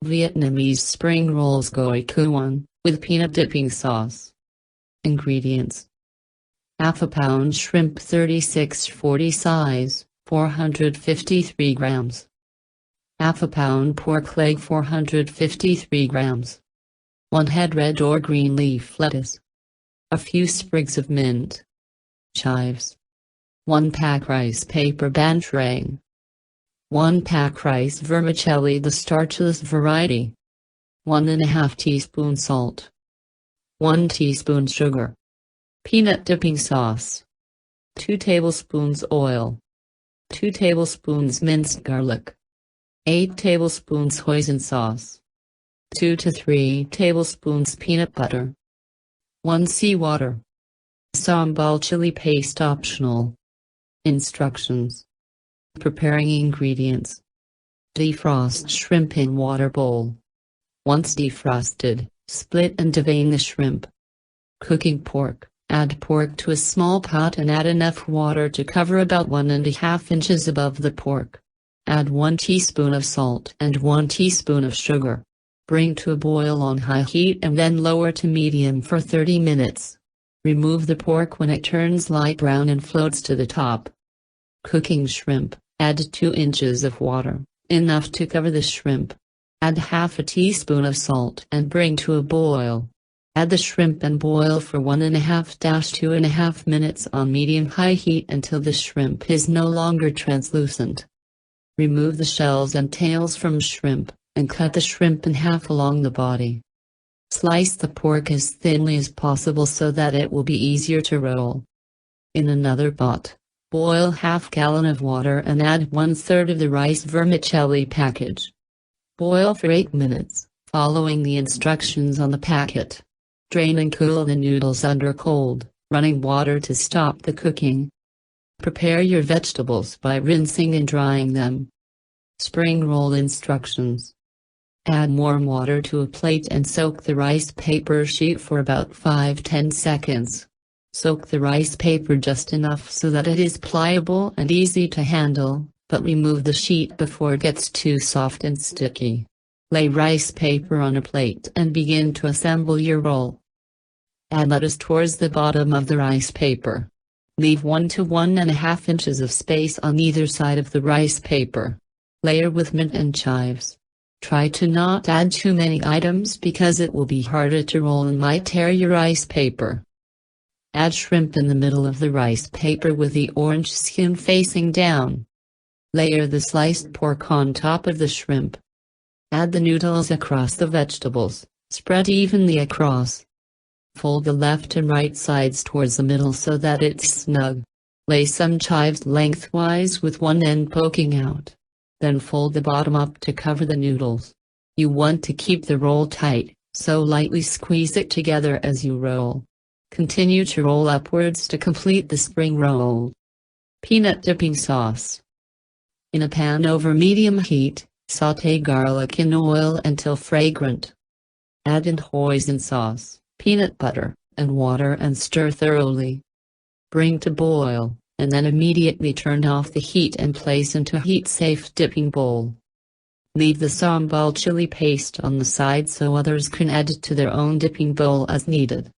Vietnamese spring rolls Cuốn, with peanut dipping sauce. Ingredients: half a pound shrimp 36-40 size, 453 grams. Half a pound pork leg 453 grams. 1 head red or green leaf lettuce. A few sprigs of mint. Chives. 1 pack rice paper banh trang. 1 pack rice vermicelli the starchless variety. 1½ teaspoon salt. 1 teaspoon sugar. Peanut dipping sauce. 2 tablespoons oil. 2 tablespoons minced garlic. 8 tablespoons hoisin sauce. 2 to 3 tablespoons peanut butter. 1 seawater. Sambal chili paste optional. Instructions. Preparing ingredients. Defrost shrimp in water bowl. Once defrosted, split and devein the shrimp. Cooking pork. Add pork to a small pot and add enough water to cover about 1½ inches above the pork. Add 1 teaspoon of salt and 1 teaspoon of sugar. Bring to a boil on high heat and then lower to medium for 30 minutes. Remove the pork when it turns light brown and floats to the top. Cooking shrimp. Add 2 inches of water, enough to cover the shrimp. Add half a teaspoon of salt and bring to a boil. Add the shrimp and boil for 1½–2½ minutes on medium-high heat until the shrimp is no longer translucent. Remove the shells and tails from shrimp, and cut the shrimp in half along the body. Slice the pork as thinly as possible so that it will be easier to roll. In another pot, boil ½ gallon of water and add 1/3 of the rice vermicelli package. Boil for 8 minutes, following the instructions on the packet. Drain and cool the noodles under cold, running water to stop the cooking. Prepare your vegetables by rinsing and drying them. Spring roll instructions. Add warm water to a plate and soak the rice paper sheet for about 5–10 seconds. Soak the rice paper just enough so that it is pliable and easy to handle, but remove the sheet before it gets too soft and sticky. Lay rice paper on a plate and begin to assemble your roll. Add lettuce towards the bottom of the rice paper. Leave 1 to 1½ inches of space on either side of the rice paper. Layer with mint and chives. Try to not add too many items because it will be harder to roll and might tear your rice paper. Add shrimp in the middle of the rice paper with the orange skin facing down. Layer the sliced pork on top of the shrimp. Add the noodles across the vegetables, spread evenly across. Fold the left and right sides towards the middle so that it's snug. Lay some chives lengthwise with one end poking out. Then fold the bottom up to cover the noodles. You want to keep the roll tight, so lightly squeeze it together as you roll. Continue to roll upwards to complete the spring roll. Peanut dipping sauce. In a pan over medium heat, sauté garlic in oil until fragrant. Add in hoisin sauce, peanut butter, and water and stir thoroughly. Bring to boil, and then immediately turn off the heat and place into a heat-safe dipping bowl. Leave the sambal chili paste on the side so others can add it to their own dipping bowl as needed.